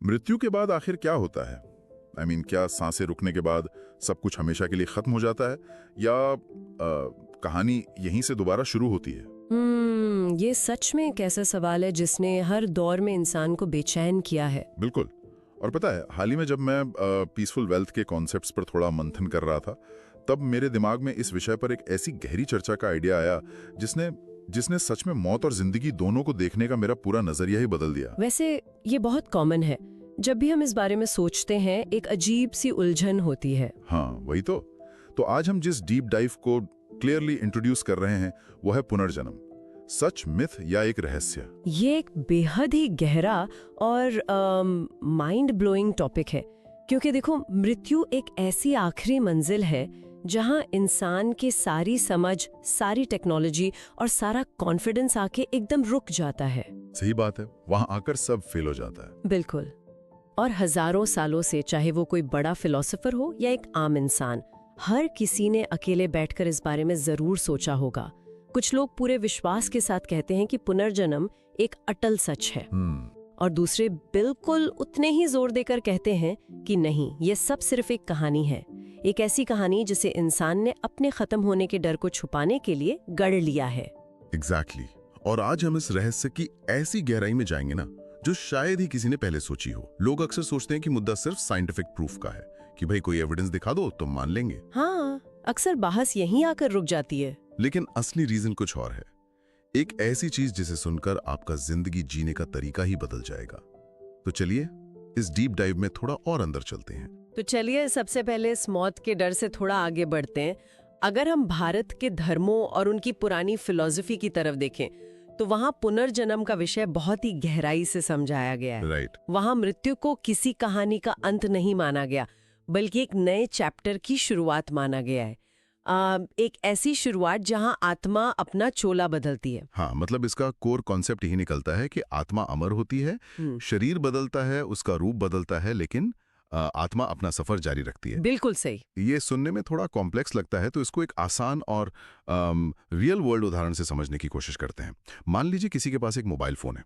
मृत्यु के बाद आखिर क्या होता है? क्या सांसें रुकने के बाद सब कुछ हमेशा के लिए खत्म हो जाता है, या कहानी यहीं से दोबारा शुरू होती है? ये सच में एक ऐसा सवाल है जिसने हर दौर में इंसान को बेचैन किया है। बिल्कुल। और पता है, हाल ही में जब मैं पीसफुल वेल्थ के कॉन्सेप्ट्स पर थोड़ा मंथन कर रहा था, तब मेरे दिमाग में इस विषय पर एक ऐसी गहरी चर्चा का आइडिया आया जिसने सच में मौत और जिंदगी दोनों को देखने का मेरा पूरा नजरिया ही बदल दिया। वैसे ये बहुत कॉमन है, जब भी हम इस बारे में सोचते हैं एक अजीब सी उलझन होती है। हाँ, वही तो आज हम जिस डीप डाइव को क्लियरली इंट्रोड्यूस कर रहे हैं वो है पुनर्जन्म। सच, मिथ या एक रहस्य? ये एक बेहद ही गहरा और माइंड ब्लोइंग टॉपिक है, क्योंकि देखो, मृत्यु एक ऐसी आखिरी मंजिल है जहां इंसान की सारी समझ, सारी टेक्नोलॉजी और सारा कॉन्फिडेंस आके एकदम रुक जाता है। सही बात है, वहां आकर सब फेल हो जाता है। बिल्कुल। और हजारों सालों से, चाहे वो कोई बड़ा फिलोसोफर हो या एक आम इंसान, हर किसी ने अकेले बैठकर इस बारे में जरूर सोचा होगा। कुछ लोग पूरे विश्वास के साथ कहते हैं कि पुनर्जन्म एक अटल सच है, और दूसरे बिल्कुल उतने ही जोर देकर कहते हैं कि नहीं, ये सब सिर्फ एक कहानी है, एक ऐसी कहानी जिसे इंसान ने अपने खत्म होने के डर को छुपाने के लिए गढ़ लिया है। एग्जैक्टली। और आज हम इस रहस्य की ऐसी गहराई में जाएंगे ना, जो शायद ही किसी ने पहले सोची हो। लोग अक्सर सोचते हैं कि मुद्दा सिर्फ साइंटिफिक प्रूफ का है, कि भाई कोई एविडेंस दिखा दो तो मान लेंगे। हाँ, अक्सर बहस यहीं आकर रुक जाती है। लेकिन असली रीजन कुछ और है, एक ऐसी चीज जिसे सुनकर आपका जिंदगी जीने का तरीका ही बदल जाएगा। तो चलिए इस डीप डाइव में थोड़ा और अंदर चलते हैं। तो चलिए सबसे पहले इस मौत के डर से थोड़ा आगे बढ़ते हैं। अगर हम भारत के धर्मों और उनकी पुरानी फिलॉसफी की तरफ देखें, तो वहाँ पुनर्जन्म का विषय बहुत ही गहराई से समझाया गया है। राइट। वहाँ मृत्यु को किसी कहानी का अंत नहीं माना गया, बल्कि एक नए चैप्टर की शुरुआत माना गया है। एक ऐसी शुरुआत जहाँ आत्मा अपना चोला बदलती है। हाँ, मतलब इसका कोर कॉन्सेप्ट यही निकलता है कि आत्मा अमर होती है, शरीर बदलता है, उसका रूप बदलता है, लेकिन आत्मा अपना सफर जारी रखती है। बिल्कुल सही। ये सुनने में थोड़ा कॉम्प्लेक्स लगता है, तो इसको एक आसान और रियल वर्ल्ड उदाहरण से समझने की कोशिश करते हैं। मान लीजिए किसी के पास एक मोबाइल फोन है।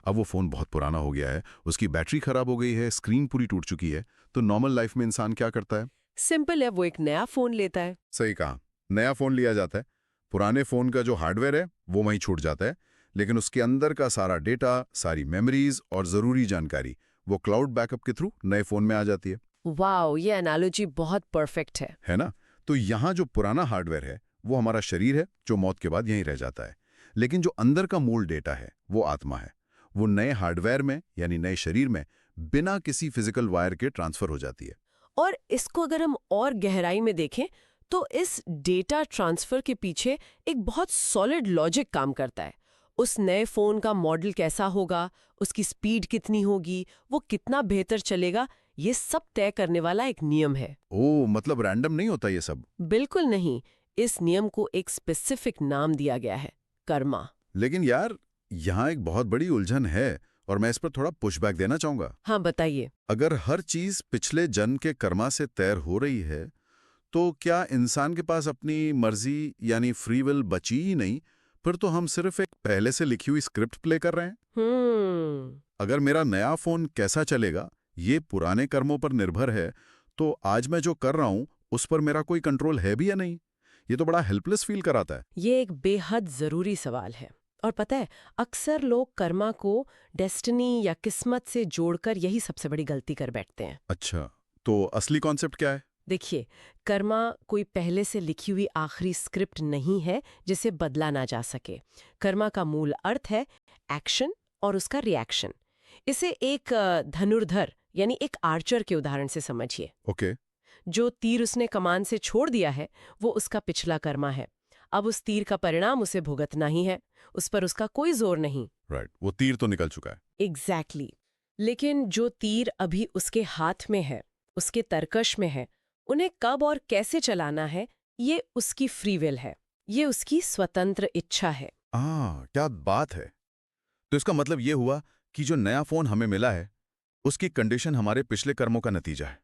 अब वो फोन बहुत पुराना हो गया है, उसकी बैटरी खराब हो गई है, स्क्रीन पूरी टूट चुकी है। तो नॉर्मल लाइफ में इंसान क्या करता है? सिंपल है, वो एक नया फोन लेता है। सही कहा, नया फोन लिया जाता है। पुराने फोन का जो हार्डवेयर है वो वहीं छूट जाता है, लेकिन उसके अंदर का सारा डेटा, सारी मेमोरीज और जरूरी जानकारी वो क्लाउड बैकअप के थ्रू नए फोन में आ जाती है। वाओ, ये एनालॉजी बहुत परफेक्ट है ना? तो यहाँ जो पुराना हार्डवेयर है वो हमारा शरीर है, जो मौत के बाद यहीं रह जाता है, लेकिन जो अंदर का मूल डेटा है वो आत्मा है। वो नए हार्डवेयर में, यानी नए शरीर में, बिना किसी फिजिकल वायर के ट्रांसफर हो जाती है। और इसको अगर हम और गहराई में देखें, तो इस डेटा ट्रांसफर के पीछे एक बहुत सॉलिड लॉजिक काम करता है। उस नए फोन का मॉडल कैसा होगा, उसकी स्पीड कितनी होगी, वो कितना बेहतर चलेगा, ये सब तय करने वाला एक नियम है। ओह, मतलब रैंडम नहीं होता ये सब? बिल्कुल नहीं। इस नियम को एक स्पेसिफिक नाम दिया गया है, कर्मा। लेकिन यार, यहाँ एक बहुत बड़ी उलझन है और मैं इस पर थोड़ा पुशबैक देना चाहूंगा। हाँ, बताइए। अगर हर चीज पिछले जन्म के कर्मा से तैर हो रही है, तो क्या इंसान के पास अपनी मर्जी यानी फ्री विल बची ही नहीं? फिर तो हम सिर्फ एक पहले से लिखी हुई स्क्रिप्ट प्ले कर रहे हैं। अगर मेरा नया फोन कैसा चलेगा ये पुराने कर्मों पर निर्भर है, तो आज मैं जो कर रहा हूं उस पर मेरा कोई कंट्रोल है भी या नहीं? ये तो बड़ा हेल्पलेस फील कराता है। ये एक बेहद जरूरी सवाल है। और पता है, अक्सर लोग कर्मा को डेस्टिनी या किस्मत से जोड़कर यही सबसे बड़ी गलती कर बैठते हैं। अच्छा, तो असली कॉन्सेप्ट क्या है? देखिए, कर्मा कोई पहले से लिखी हुई आखिरी स्क्रिप्ट नहीं है जिसे बदला ना जा सके। कर्मा का मूल अर्थ है एक्शन और उसका रिएक्शन। इसे एक धनुर्धर यानी एक आर्चर के उदाहरण से समझिए। ओके। जो तीर उसने कमान से छोड़ दिया है वो उसका पिछला कर्मा है। अब उस तीर का परिणाम उसे भुगतना ही है, उस पर उसका कोई जोर नहीं। राइट, वो तीर तो निकल चुका है। एग्जैक्टली। लेकिन जो तीर अभी उसके हाथ में है, उसके तरकश में है, उन्हें कब और कैसे चलाना है ये उसकी फ्री विल है, ये उसकी स्वतंत्र इच्छा है। क्या बात है। तो इसका मतलब ये हुआ कि जो नया फोन हमें मिला है उसकी कंडीशन हमारे पिछले कर्मों का नतीजा है,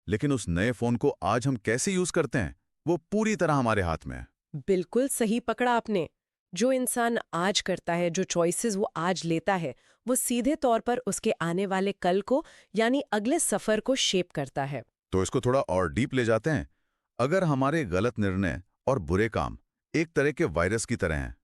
लेकिन उस नए फोन को आज हम कैसे यूज करते हैं वो पूरी तरह हमारे हाथ में है। बिल्कुल सही पकड़ा आपने। जो इंसान आज करता है, जो चॉइसेस वो आज लेता है, वो सीधे तौर पर उसके आने वाले कल को यानी अगले सफर को शेप करता है। तो इसको थोड़ा और डीप ले जाते हैं। अगर हमारे गलत निर्णय और बुरे काम एक तरह के वायरस की तरह हैं,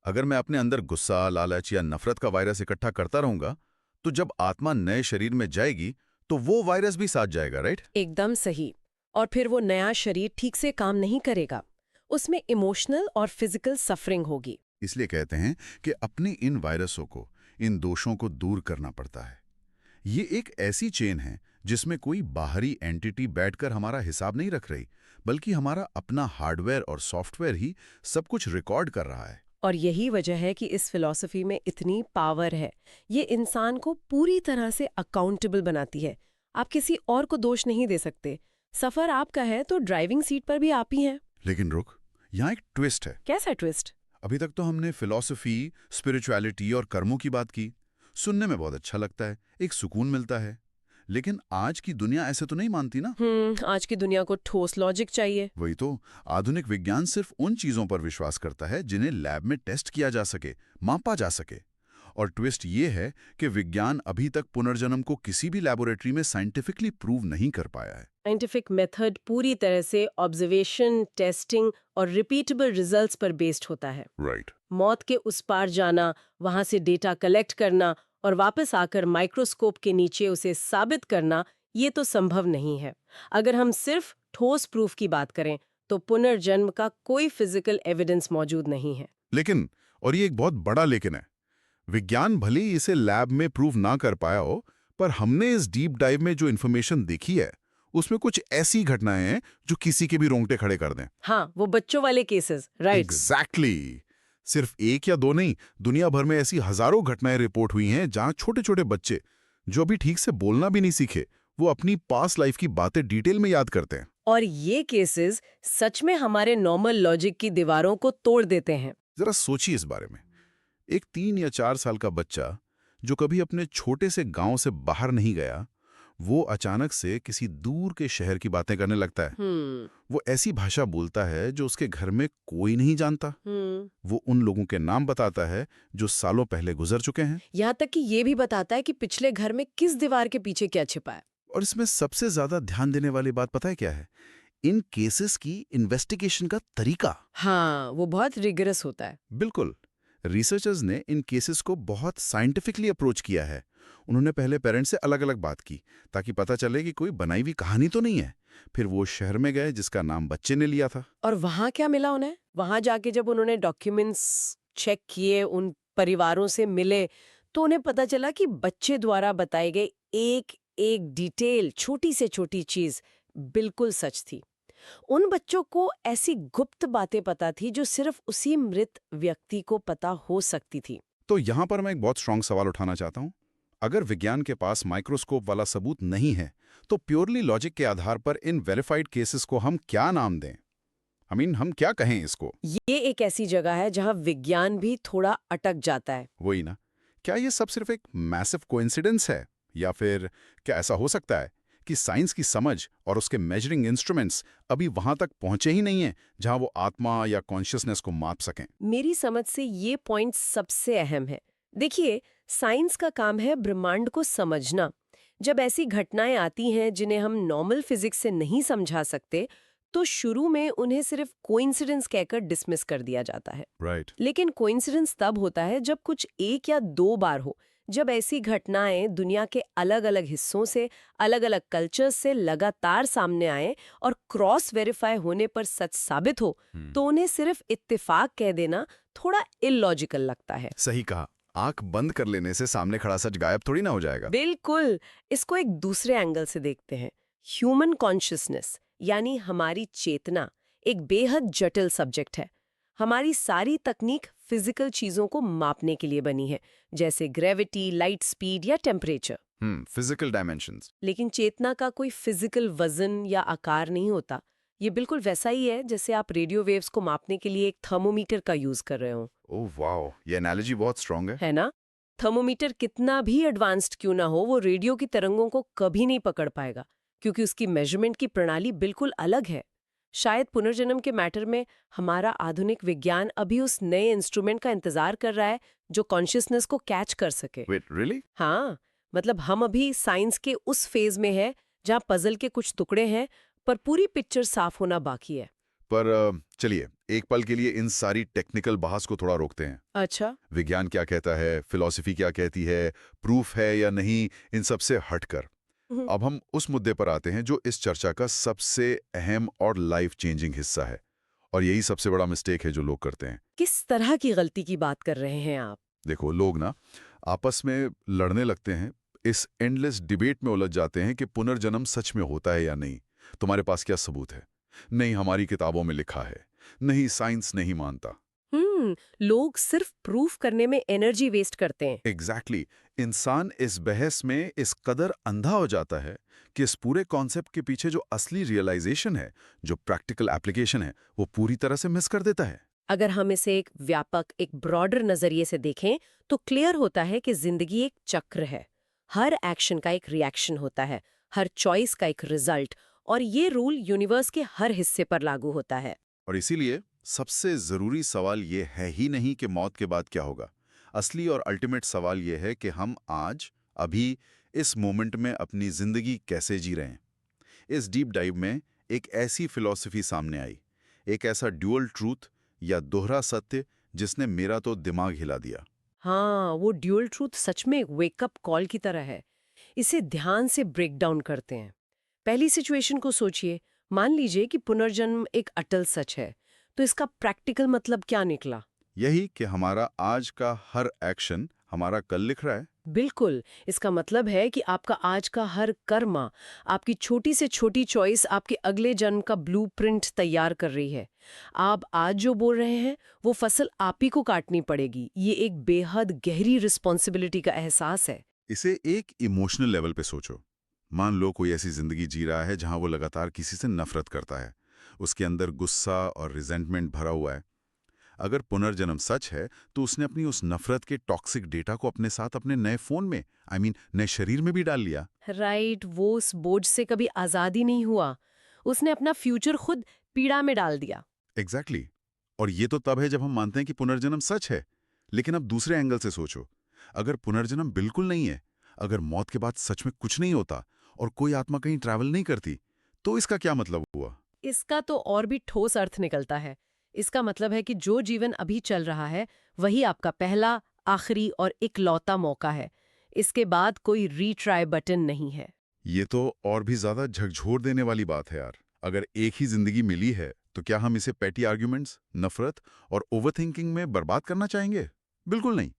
अगर मैं अपने अंदर गुस्सा, लालच या नफरत का वायरस इकट्ठा करता रहूंगा, तो जब आत्मा नए शरीर में जाएगी तो वो वायरस भी साथ जाएगा, राइट? एकदम सही। और फिर वो नया शरीर ठीक से काम नहीं करेगा, उसमें इमोशनल और फिजिकल सफरिंग होगी। इसलिए कहते हैं कि अपने इन वायरसों को, इन दोषों को दूर करना पड़ता है। ये एक ऐसी चेन है जिसमें कोई बाहरी एंटिटी बैठकर हमारा हिसाब नहीं रख रही, बल्कि हमारा अपना हार्डवेयर और सॉफ्टवेयर ही सब कुछ रिकॉर्ड कर रहा है। और यही वजह है कि इस फिलॉसफी में इतनी पावर है। ये इंसान को पूरी तरह से अकाउंटेबल बनाती है। आप किसी और को दोष नहीं दे सकते। सफर आपका है तो ड्राइविंग सीट पर भी आप ही हैं। लेकिन रुक, यहाँ एक ट्विस्ट है। कैसा ट्विस्ट? अभी तक तो हमने फिलॉसफी, स्पिरिचुअलिटी और कर्मों की बात की। सुनने में बहुत अच्छा लगता है, एक सुकून मिलता है। लेकिन आज की दुनिया ऐसे तो नहीं मानती ना। आज की दुनिया को ठोस लॉजिक चाहिए। वही तो, आधुनिक विज्ञान सिर्फ उन चीजों पर विश्वास करता है जिन्हें लैब में टेस्ट किया जा सके, मापा जा सके। और ट्विस्ट ये है कि विज्ञान अभी तक पुनर्जन्म को किसी भी लैबोरेटरी में साइंटिफिकली प्रूव नहीं कर पाया है। साइंटिफिक मेथड पूरी तरह से ऑब्जर्वेशन, टेस्टिंग और रिपीटेबल रिजल्ट्स पर बेस्ड होता है। राइट। मौत के उस पार जाना, वहां से डेटा कलेक्ट करना और वापस आकर माइक्रोस्कोप के नीचे उसे साबित करना, ये तो संभव नहीं है। अगर हम सिर्फ ठोस प्रूफ की बात करें तो पुनर्जन्म का कोई फिजिकल एविडेंस मौजूद नहीं है। लेकिन, और ये एक बहुत बड़ा लेकिन है, विज्ञान भले ही इसे लैब में प्रूव ना कर पाया हो, पर हमने इस डीप डाइव में जो इन्फॉर्मेशन देखी है उसमें कुछ ऐसी घटनाएं हैं जो किसी के भी रोंगटे खड़े कर दें। हाँ, वो बच्चों वाले केसेस, राइट? एग्जैक्टली। सिर्फ एक या दो नहीं, दुनिया भर में ऐसी हजारों घटनाएं रिपोर्ट हुई हैं जहां छोटे छोटे बच्चे जो अभी ठीक से बोलना भी नहीं सीखे, वो अपनी पास्ट लाइफ की बातें डिटेल में याद करते हैं। और ये केसेस सच में हमारे नॉर्मल लॉजिक की दीवारों को तोड़ देते हैं। जरा सोचिए इस बारे में। एक 3 या 4 साल का बच्चा जो कभी अपने छोटे से गांव से बाहर नहीं गया, वो अचानक से किसी दूर के शहर की बातें करने लगता है। वो ऐसी भाषा बोलता है जो उसके घर में कोई नहीं जानता। वो उन लोगों के नाम बताता है जो सालों पहले गुजर चुके हैं। यहाँ तक कि ये भी बताता है कि पिछले घर में किस दीवार के पीछे क्या छिपा है। और इसमें सबसे ज्यादा ध्यान देने वाली बात पता है क्या है? इन केसेस की इन्वेस्टिगेशन का तरीका। हाँ, वो बहुत रिगरस होता है। बिल्कुल। रिसर्चर्स ने इन केसेस को बहुत साइंटिफिकली अप्रोच किया है। उन्होंने पहले पेरेंट्स से अलग अलग बात की ताकि पता चले कि कोई बनाई हुई कहानी तो नहीं है। फिर वो शहर में गए जिसका नाम बच्चे ने लिया था। और वहां क्या मिला उन्हें? वहां जाके जब उन्होंने डॉक्यूमेंट्स चेक किए, उन परिवारों से मिले, तो उन्हें पता चला कि बच्चे द्वारा बताई गई एक एक डिटेल, छोटी से छोटी चीज बिल्कुल सच थी। उन बच्चों को ऐसी गुप्त बातें पता थी जो सिर्फ उसी मृत व्यक्ति को पता हो सकती थी। तो यहां पर मैं एक बहुत स्ट्रांग सवाल उठाना चाहता हूं। अगर विज्ञान के पास माइक्रोस्कोप वाला सबूत नहीं है, तो प्योरली लॉजिक के आधार पर इन वेरीफाइड केसेस को हम क्या नाम दें? हम क्या कहें इसको? ये एक ऐसी जगह है जहां विज्ञान भी थोड़ा अटक जाता है। वही ना। क्या ये सब सिर्फ एक मैसिव कोइंसिडेंस है, या फिर क्या ऐसा हो सकता है कि साइंस की समझ और उसके मेजरिंग इंस्ट्रूमेंट्स अभी वहां तक पहुंचे ही नहीं हैं जहां वो आत्मा या कॉन्शियसनेस को माप सकें? मेरी समझ से ये पॉइंट सबसे अहम है। देखिए, साइंस का काम है ब्रह्मांड को समझना। जब ऐसी घटनाएं आती हैं जिन्हें हम नॉर्मल फिजिक्स से नहीं समझा सकते, तो शुरू में उन्हें सिर्फ कोइंसिडेंस कहकर डिसमिस कर दिया जाता है। राइट। लेकिन कोइंसिडेंस तब होता है जब कुछ एक या दो बार हो, जब ऐसी घटनाएं दुनिया के अलग अलग हिस्सों से, अलग अलग कल्चर्स से लगातार सामने आए और क्रॉस वेरीफाई होने पर सच साबित हो, तो उन्हें सिर्फ इत्तेफाक कह देना थोड़ा इलॉजिकल लगता है। सही कहा। आंख बंद कर लेने से सामने खड़ा सच गायब थोड़ी ना हो जाएगा। बिल्कुल। इसको एक दूसरे एंगल से देखते हैं। ह्यूमन कॉन्शियसनेस यानी हमारी चेतना एक बेहद जटिल सब्जेक्ट है। हमारी सारी तकनीक फिजिकल चीजों को मापने के लिए बनी है, जैसे ग्रेविटी, लाइट स्पीड या टेम्परेचर। Physical dimensions. लेकिन चेतना का कोई फिजिकल वजन या आकार नहीं होता। ये बिल्कुल वैसा ही है जैसे आप रेडियो वेव्स को मापने के लिए एक थर्मोमीटर का यूज कर रहे हो। ओह वाओ, ये एनालॉजी बहुत स्ट्रांग है ना? थर्मोमीटर कितना भी एडवांस्ड क्यों ना हो, वो रेडियो की तरंगों को कभी नहीं पकड़ पाएगा, क्योंकि उसकी मेजरमेंट की प्रणाली बिल्कुल अलग है। शायद पुनर्जन्म के मैटर में हमारा आधुनिक विज्ञान अभी उस नए इंस्ट्रूमेंट का इंतजार कर रहा है जो कॉन्शियसनेस को कैच कर सके। Wait really? हाँ, मतलब हम अभी साइंस के उस फेज में है जहाँ पजल के कुछ टुकड़े हैं पर पूरी पिक्चर साफ होना बाकी है। पर चलिए एक पल के लिए इन सारी टेक्निकल बहस को थोड़ा रोकते हैं। अच्छा। विज्ञान क्या कहता है, फिलॉसफी क्या कहती है, प्रूफ है या नहीं, इन सब से हटकर अब हम उस मुद्दे पर आते हैं जो इस चर्चा का सबसे अहम और लाइफ चेंजिंग हिस्सा है, और यही सबसे बड़ा मिस्टेक है जो लोग करते हैं। किस तरह की गलती की बात कर रहे हैं आप? देखो, लोग ना आपस में लड़ने लगते हैं, इस एंडलेस डिबेट में उलझ जाते हैं कि पुनर्जन्म सच में होता है या नहीं, तुम्हारे पास क्या सबूत है, नहीं हमारी किताबों में लिखा है, नहीं साइंस नहीं मानता। लोग सिर्फ प्रूफ करने में एनर्जी वेस्ट करते हैं। एग्जैक्टली इंसान इस बहस में इस कदर अंधा हो जाता है कि इस पूरे कॉन्सेप्ट के पीछे जो असली रियलाइजेशन है, जो प्रैक्टिकल एप्लीकेशन है, वो पूरी तरह से मिस कर देता है। अगर हम इसे एक व्यापक, एक ब्रॉडर नजरिए से देखें तो क्लियर होता है कि जिंदगी एक चक्र है। हर एक्शन का एक रिएक्शन होता है, हर चॉइस का एक रिजल्ट, और ये रूल यूनिवर्स के हर हिस्से पर लागू होता है। और इसीलिए सबसे जरूरी सवाल ये है ही नहीं कि मौत के बाद क्या होगा। असली और अल्टीमेट सवाल ये है कि हम आज, अभी, इस मोमेंट में अपनी जिंदगी कैसे जी रहे हैं। इस डीप डाइव में एक ऐसी फिलॉसफी सामने आई, एक ऐसा ड्यूअल ट्रूथ या दोहरा सत्य जिसने मेरा तो दिमाग हिला दिया। हाँ, वो ड्यूअल ट्रूथ सच में एक वेकअप कॉल की तरह है। इसे ध्यान से ब्रेक डाउन करते हैं। पहली सिचुएशन को सोचिए। मान लीजिए कि पुनर्जन्म एक अटल सच है, तो इसका प्रैक्टिकल मतलब क्या निकला? यही कि हमारा आज का हर एक्शन हमारा कल लिख रहा है। बिल्कुल। इसका मतलब है कि आपका आज का हर कर्मा, आपकी छोटी से छोटी चॉइस आपके अगले जन्म का ब्लूप्रिंट तैयार कर रही है। आप आज जो बोल रहे हैं वो फसल आप ही को काटनी पड़ेगी। ये एक बेहद गहरी रिस्पॉन्सिबिलिटी का एहसास है। इसे एक इमोशनल लेवल पे सोचो। मान लो कोई ऐसी जिंदगी जी रहा है जहां वो लगातार किसी से नफरत करता है, उसके अंदर गुस्सा और रिजेंटमेंट भरा हुआ है। अगर पुनर्जन्म सच है तो उसने अपनी उस नफरत के टॉक्सिक डेटा को अपने साथ अपने नए फोन में, नए शरीर में भी डाल लिया। राइट, वो उस बोझ से कभी आजादी नहीं हुआ। उसने अपना फ्यूचर खुद पीड़ा में डाल दिया। एग्जैक्टली और ये तो तब है जब हम मानते हैं कि पुनर्जन्म सच है। लेकिन अब दूसरे एंगल से सोचो, अगर पुनर्जन्म बिल्कुल नहीं है, अगर मौत के बाद सच में कुछ नहीं होता और कोई आत्मा कहीं ट्रैवल नहीं करती, तो इसका क्या मतलब हुआ? इसका तो और भी ठोस अर्थ निकलता है। इसका मतलब है कि जो जीवन अभी चल रहा है वही आपका पहला, आखिरी और इकलौता मौका है। इसके बाद कोई रीट्राई बटन नहीं है। ये तो और भी ज्यादा झकझोर देने वाली बात है यार। अगर एक ही जिंदगी मिली है तो क्या हम इसे पैटी आर्ग्यूमेंट्स, नफरत और ओवरथिंकिंग में बर्बाद करना चाहेंगे? बिल्कुल नहीं।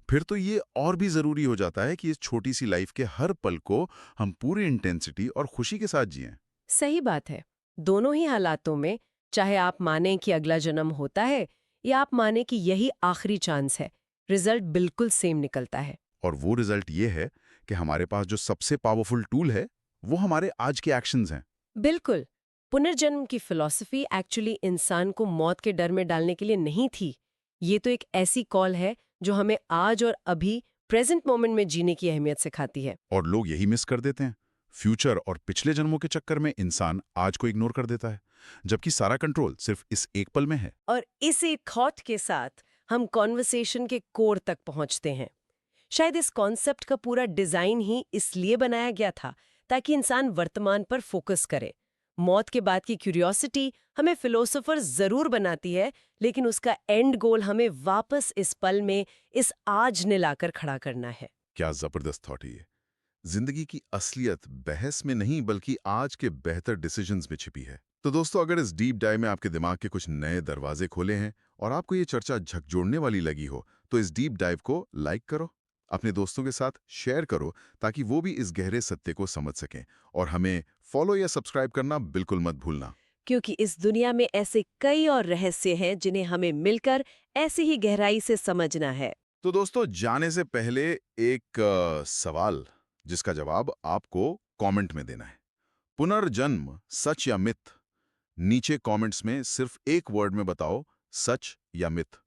फिर तो ये और भी जरूरी हो जाता है कि इस छोटी सी लाइफ के हर पल को हम पूरी इंटेंसिटी और खुशी के साथ जिएं। सही बात है। दोनों ही हालातों में, चाहे आप माने कि अगला जन्म होता है या आप माने कि यही आखिरी चांस है, रिजल्ट बिल्कुल सेम निकलता है। और वो रिजल्ट ये है कि हमारे पास जो सबसे पावरफुल टूल है वो हमारे आज के एक्शंस हैं। बिल्कुल। पुनर्जन्म की फिलॉसफी एक्चुअली इंसान को मौत के डर में डालने के लिए नहीं थी। ये तो एक ऐसी कॉल है जो हमें आज और अभी प्रेजेंट मोमेंट में जीने की अहमियत सिखाती है। और लोग यही मिस कर देते हैं। फ्यूचर और पिछले जन्मों के चक्कर में इंसान आज को इग्नोर कर देता है, जबकि सारा कंट्रोल सिर्फ इस एक पल में है। और इसी थॉट के साथ हम कॉन्वर्सेशन के कोर तक पहुंचते हैं। शायद इस कॉन्सेप्ट का पूरा डिजाइन ही इसलिए बनाया गया था ताकि इंसान वर्तमान पर फोकस करे। मौत के बाद की क्यूरियोसिटी हमें फिलोसोफर जरूर बनाती है, लेकिन उसका एंड गोल हमें वापस इस पल में, इस आज ने लाकर खड़ा करना है। क्या जबरदस्त थॉट है ये। जिंदगी की असलियत बहस में नहीं बल्कि आज के बेहतर डिसीजंस में छिपी है। तो दोस्तों, अगर इस डीप डाइव में आपके दिमाग के कुछ नए दरवाजे खोले हैं और आपको ये चर्चा झकझोरने वाली लगी हो, तो इस डीप डाइव को लाइक करो, अपने दोस्तों के साथ शेयर करो ताकि वो भी इस गहरे सत्य को समझ सकें। और हमें फॉलो या सब्सक्राइब करना बिल्कुल मत भूलना, क्योंकि इस दुनिया में ऐसे कई और रहस्य हैं जिन्हें हमें मिलकर ऐसी ही गहराई से समझना है। तो दोस्तों, जाने से पहले एक सवाल जिसका जवाब आपको कमेंट में देना है। पुनर्जन्म सच या मिथ? नीचे कमेंट्स में सिर्फ एक वर्ड में बताओ, सच या मिथ।